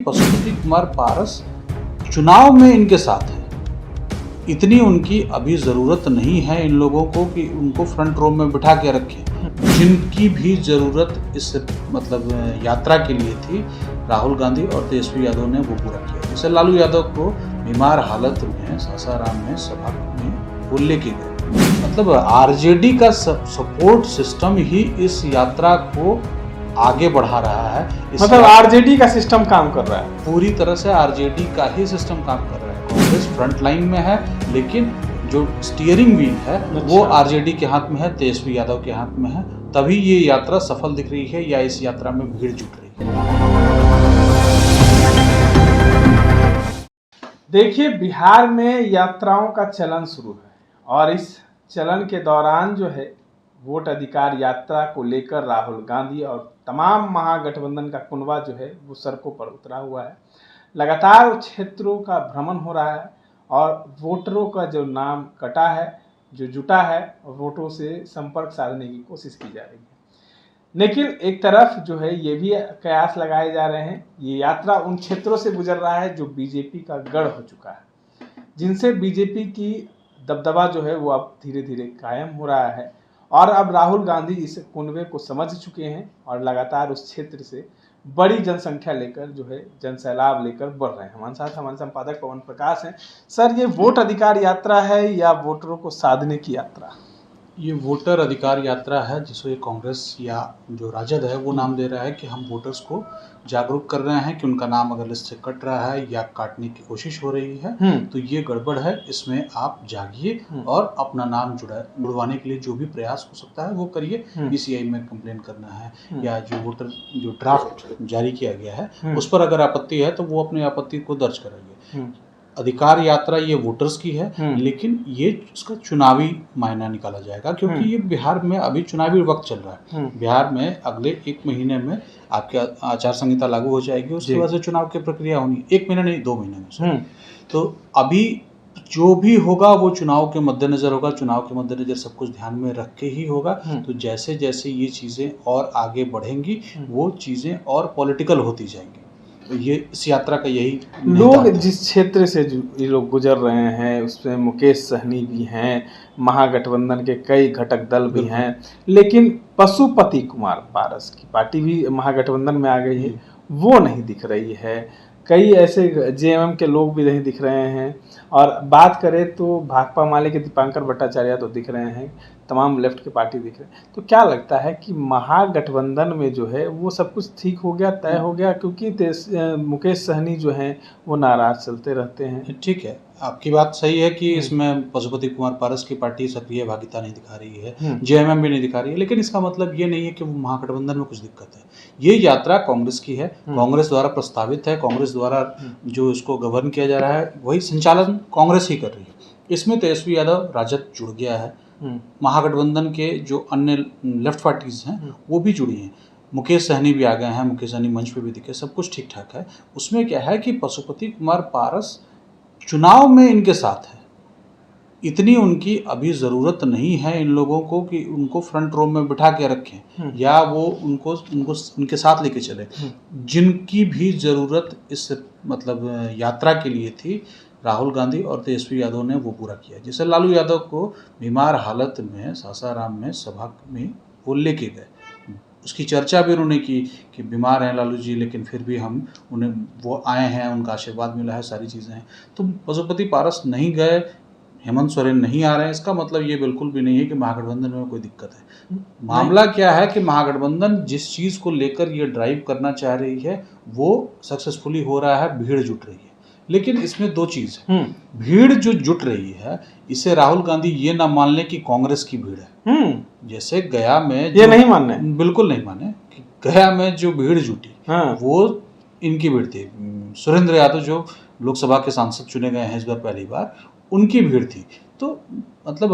पशुपति कुमार पारस चुनाव में इनके साथ है। इतनी उनकी अभी ज़रूरत नहीं है इन लोगों को कि उनको फ्रंट रो में बिठा के रखें। जिनकी भी ज़रूरत इस यात्रा के लिए थी, राहुल गांधी और तेजस्वी यादव ने वो पूरा किया। जैसे लालू यादव को बीमार हालत में सासाराम में सभा में वो लेके गए। आरजेडी का सपोर्ट सिस्टम ही इस यात्रा को आगे बढ़ा रहा है। आरजेडी का सिस्टम काम कर रहा है, पूरी तरह से आरजेडी का ही सिस्टम काम कर रहा है। कांग्रेस फ्रंट लाइन में है, लेकिन जो स्टीयरिंग व्हील है वो आरजेडी के हाथ में है, तेजस्वी यादव के हाथ में है। तभी ये यात्रा सफल दिख रही है या इस यात्रा में भीड़ जुट रही है। देखिए, बिहार में यात्राओं का चलन शुरू है और इस चलन के दौरान जो है वोट अधिकार यात्रा को लेकर राहुल गांधी और तमाम महागठबंधन का कुनबा जो है वो सड़कों पर उतरा हुआ है। लगातार क्षेत्रों का भ्रमण हो रहा है और वोटरों का जो नाम कटा है, जो जुटा है, वोटों से संपर्क साधने की कोशिश की जा रही है। लेकिन एक तरफ जो है ये भी कयास लगाए जा रहे हैं, ये यात्रा उन क्षेत्रों से गुजर रहा है जो बीजेपी का गढ़ हो चुका है, जिनसे बीजेपी की दबदबा जो है वो अब धीरे धीरे कायम हो रहा है। और अब राहुल गांधी इस कुनबे को समझ चुके हैं और लगातार उस क्षेत्र से बड़ी जनसंख्या लेकर जो है जनसैलाब लेकर बढ़ रहे हैं। हमारे साथ हमारे संपादक पवन प्रकाश हैं। सर, ये वोट अधिकार यात्रा है या वोटरों को साधने की यात्रा? ये वोटर अधिकार यात्रा है, जिसको कांग्रेस या जो राजद है वो नाम दे रहा है कि हम वोटर्स को जागरूक कर रहे हैं कि उनका नाम अगर लिस्ट से कट रहा है या काटने की कोशिश हो रही है तो ये गड़बड़ है, इसमें आप जागिए और अपना नाम जुड़वाने के लिए जो भी प्रयास हो सकता है वो करिए। बीसीआई में कंप्लेन करना है या जो ड्राफ्ट जारी किया गया है उस पर अगर आपत्ति है तो वो अपनी आपत्ति को दर्ज कराइए। अधिकार यात्रा ये वोटर्स की है, लेकिन ये उसका चुनावी मायना निकाला जाएगा क्योंकि ये बिहार में अभी चुनावी वक्त चल रहा है। बिहार में अगले 1 महीने में आपके आचार संहिता लागू हो जाएगी, उसके बाद से चुनाव की प्रक्रिया होनी 1 महीना नहीं 2 महीने में। तो अभी जो भी होगा वो चुनाव के मद्देनजर होगा, चुनाव के मद्देनजर सब कुछ ध्यान में रख के ही होगा। तो जैसे जैसे ये चीज़ें और आगे बढ़ेंगी वो चीज़ें और पॉलिटिकल होती जाएंगी। तो ये इस यात्रा का यही लोग जिस क्षेत्र से ये लोग गुजर रहे हैं उसमें मुकेश सहनी भी हैं, महागठबंधन के कई घटक दल भी हैं, लेकिन पशुपति कुमार पारस की पार्टी भी महागठबंधन में आ गई है, वो नहीं दिख रही है। कई ऐसे जेएमएम के लोग भी नहीं दिख रहे हैं और बात करें तो भाकपा माले के दीपांकर भट्टाचार्य तो दिख रहे हैं, तमाम लेफ्ट के पार्टी दिख रहे हैं। तो क्या लगता है कि महागठबंधन में जो है वो सब कुछ ठीक हो गया, तय हो गया? क्योंकि मुकेश सहनी जो हैं वो नाराज चलते रहते हैं। ठीक है, आपकी बात सही है कि इसमें पशुपति कुमार पारस की पार्टी सक्रिय भागीदारी नहीं दिखा रही है, जेएमएम भी नहीं दिखा रही है, लेकिन इसका मतलब ये नहीं है कि वो महागठबंधन में कुछ दिक्कत है। ये यात्रा कांग्रेस की है, कांग्रेस द्वारा प्रस्तावित है, कांग्रेस द्वारा जो इसको गवर्न किया जा रहा है वही संचालन कांग्रेस ही कर रही है। इसमें तेजस्वी यादव राजद जुड़ गया है, महागठबंधन के जो अन्य लेफ्ट पार्टीज हैं वो भी जुड़ी हैं, मुकेश सहनी भी आ गए हैं, मुकेश सहनी मंच पे भी दिखे, सब कुछ ठीक ठाक है। उसमें क्या है कि पशुपति कुमार पारस चुनाव में इनके साथ है। इतनी उनकी अभी ज़रूरत नहीं है इन लोगों को कि उनको फ्रंट रो में बिठा के रखें या वो उनको उनके साथ लेके चले। जिनकी भी ज़रूरत इस यात्रा के लिए थी, राहुल गांधी और तेजस्वी यादव ने वो पूरा किया। जैसे लालू यादव को बीमार हालत में सासाराम में सभा में वो लेके गए, उसकी चर्चा भी उन्होंने की कि बीमार हैं लालू जी, लेकिन फिर भी हम उन्हें वो आए हैं, उनका आशीर्वाद मिला है, सारी चीज़ें हैं। तो पशुपति पारस नहीं गए, हेमंत सोरेन नहीं आ रहे हैं, इसका मतलब ये बिल्कुल भी नहीं है कि महागठबंधन में कोई दिक्कत है। मामला क्या है कि महागठबंधन जिस चीज़ को लेकर ये ड्राइव करना चाह रही है वो सक्सेसफुली हो रहा है, भीड़ जुट रही है। लेकिन इसमें 2 चीज़ है, भीड़ जो जुट रही है इसे राहुल गांधी ये ना मान ले कि कांग्रेस की भीड़ है। जैसे गया में ये नहीं मानने, बिल्कुल नहीं माने कि गया में जो भीड़ जुटी वो इनकी भीड़ थी। सुरेंद्र यादव जो लोकसभा के सांसद चुने गए हैं इस बार पहली बार, उनकी भीड़ थी। तो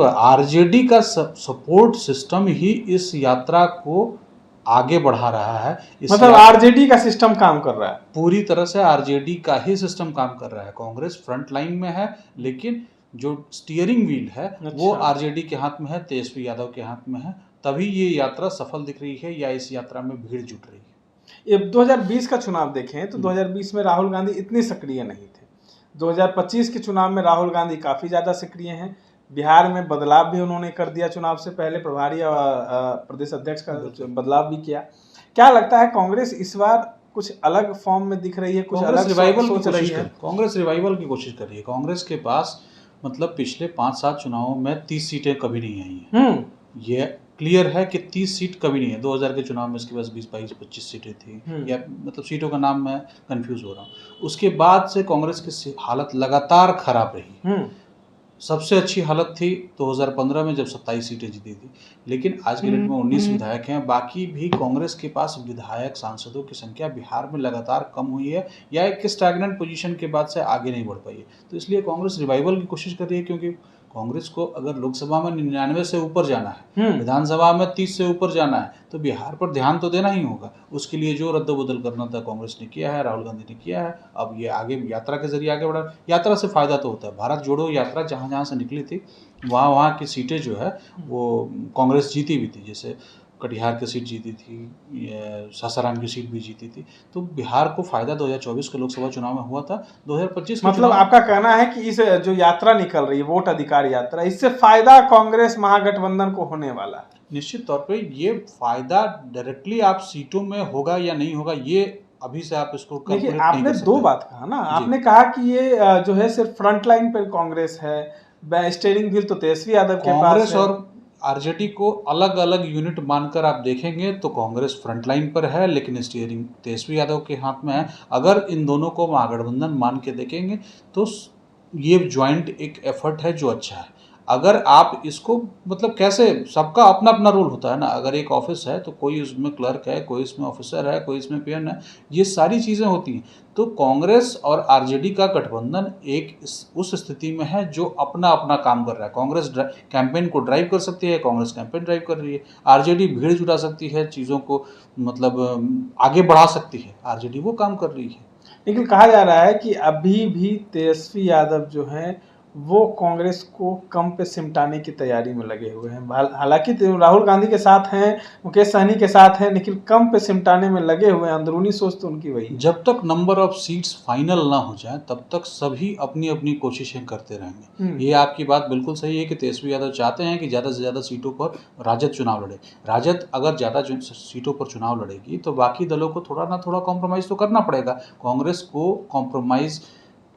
आरजेडी का सपोर्ट सिस्टम ही इस यात्रा को आगे बढ़ा रहा है। आरजेडी का सिस्टम काम कर रहा है, पूरी तरह से आरजेडी का ही सिस्टम काम कर रहा है। कांग्रेस फ्रंट लाइन में है, लेकिन जो स्टीयरिंग व्हील है वो आरजेडी के हाथ में है, तेजस्वी यादव के हाथ में है। तभी ये यात्रा सफल दिख रही है या इस यात्रा में भीड़ जुट रही है। ये 2020 का चुनाव देखें तो 2020 में राहुल गांधी इतने सक्रिय नहीं थे। 2025 के चुनाव में राहुल गांधी काफ़ी ज़्यादा सक्रिय हैं। बिहार में बदलाव भी उन्होंने कर दिया, चुनाव से पहले प्रभारी प्रदेश अध्यक्ष का बदलाव भी किया। क्या लगता है कांग्रेस इस बार कुछ अलग फॉर्म में दिख रही है, कुछ अलग रिवाइवल सोच रही है? कांग्रेस रिवाइवल की कोशिश कर रही है। कांग्रेस के पास मतलब पिछले 5-7 चुनावों में 30 सीटें कभी नहीं आई हैं। ये क्लियर है कि 30 सीट कभी नहीं है। 2000 के चुनाव में इसके पास 20, 22, 25 सीटें थी, या मतलब सीटों का नाम मैं कंफ्यूज हो रहा हूँ। उसके बाद से कांग्रेस की हालत लगातार खराब रही। सबसे अच्छी हालत थी 2015 में जब 27 सीटें जीती थी, लेकिन आज के डेट में 19 विधायक हैं। बाकी भी कांग्रेस के पास विधायक सांसदों की संख्या बिहार में लगातार कम हुई है, या एक स्टैग्नेंट पोजीशन के बाद से आगे नहीं बढ़ पाई है। तो इसलिए कांग्रेस रिवाइवल की कोशिश कर रही है, क्योंकि कांग्रेस को अगर लोकसभा में 99 से ऊपर जाना है, विधानसभा में 30 से ऊपर जाना है, तो बिहार पर ध्यान तो देना ही होगा। उसके लिए जो रद्द-बदल करना था कांग्रेस ने किया है, राहुल गांधी ने किया है। अब ये आगे यात्रा के जरिए आगे बढ़ा। यात्रा से फायदा तो होता है। भारत जोड़ो यात्रा जहाँ जहाँ से निकली थी वहाँ की सीटें जो है वो कांग्रेस जीती भी थी। जैसे कटिहार की सीट जीती थी, सासाराम की सीट भी जीती थी। तो बिहार को फायदा 2024 के लोकसभा चुनाव में हुआ था। 2025 मतलब आपका कहना है कि इस जो यात्रा निकल रही है, वोट अधिकार यात्रा, इससे फायदा कांग्रेस महागठबंधन को होने वाला है? निश्चित तौर पे ये फायदा डायरेक्टली आप सीटों में होगा या नहीं होगा, ये अभी से आप इसको देखिए, आपने दो बात कहा ना। आपने कहा कि ये जो है सिर्फ फ्रंट लाइन पर कांग्रेस है, स्टीयरिंग व्हील तो तेजस्वी यादव के पास है। कांग्रेस और आरजेडी को अलग अलग यूनिट मानकर आप देखेंगे तो कांग्रेस फ्रंट लाइन पर है, लेकिन स्टीयरिंग तेजस्वी यादव के हाथ में है। अगर इन दोनों को महागठबंधन मान के देखेंगे तो ये ज्वाइंट एक एफर्ट है जो अच्छा है। अगर आप इसको मतलब कैसे, सबका अपना अपना रोल होता है ना। अगर एक ऑफिस है तो कोई उसमें क्लर्क है, कोई इसमें ऑफिसर है, कोई इसमें पीएन है, ये सारी चीज़ें होती हैं। तो कांग्रेस और आरजेडी का गठबंधन एक उस स्थिति में है जो अपना अपना काम कर रहा है। कांग्रेस कैंपेन को ड्राइव कर सकती है, कांग्रेस कैंपेन ड्राइव कर रही है। आरजेडी भीड़ जुटा सकती है, चीज़ों को मतलब आगे बढ़ा सकती है, आरजेडी वो काम कर रही है। लेकिन कहा जा रहा है कि अभी भी तेजस्वी यादव जो है वो कांग्रेस को कम पे सिमटाने की तैयारी में लगे हुए हैं। हालांकि राहुल गांधी के साथ हैं, मुकेश सहनी के साथ हैं, लेकिन कम पे सिमटाने में लगे हुए हैं। अंदरूनी सोच तो उनकी वही है। जब तक नंबर ऑफ सीट्स फाइनल ना हो जाए तब तक सभी अपनी अपनी कोशिशें करते रहेंगे। ये आपकी बात बिल्कुल सही है कि तेजस्वी यादव चाहते हैं कि ज़्यादा से ज़्यादा सीटों पर राजद चुनाव लड़े। राजद अगर ज़्यादा सीटों पर चुनाव लड़ेगी तो बाकी दलों को थोड़ा ना थोड़ा कॉम्प्रोमाइज़ तो करना पड़ेगा। कांग्रेस को कॉम्प्रोमाइज़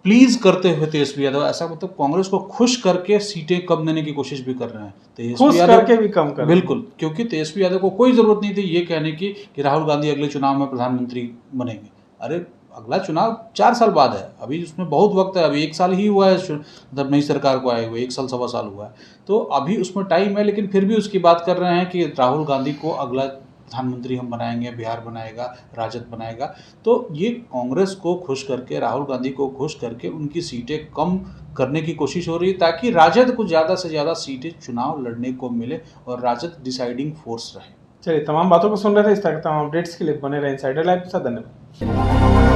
प्लीज करते हुए तेजस्वी यादव, ऐसा मतलब कांग्रेस को खुश करके सीटें कम देने की कोशिश भी कर रहे हैं। तेजस्वी यादव करके भी कम कर, बिल्कुल, क्योंकि तेजस्वी यादव को कोई जरूरत नहीं थी ये कहने की कि राहुल गांधी अगले चुनाव में प्रधानमंत्री बनेंगे। अरे अगला चुनाव 4 साल बाद है, अभी उसमें बहुत वक्त है। अभी 1 साल ही हुआ है मतलब नई सरकार को आए हुए, 1 साल 1.25 साल हुआ है, तो अभी उसमें टाइम है। लेकिन फिर भी उसकी बात कर रहे हैं कि राहुल गांधी को अगला प्रधानमंत्री हम बनाएंगे, बिहार बनाएगा, राजद बनाएगा। तो ये कांग्रेस को खुश करके, राहुल गांधी को खुश करके उनकी सीटें कम करने की कोशिश हो रही है, ताकि राजद को ज़्यादा से ज़्यादा सीटें चुनाव लड़ने को मिले और राजद डिसाइडिंग फोर्स रहे। चलिए, तमाम बातों को सुन रहे थे। इस तरह के तमाम अपडेट्स के लिए बने रहे इनसाइडर लाइव के साथ। धन्यवाद।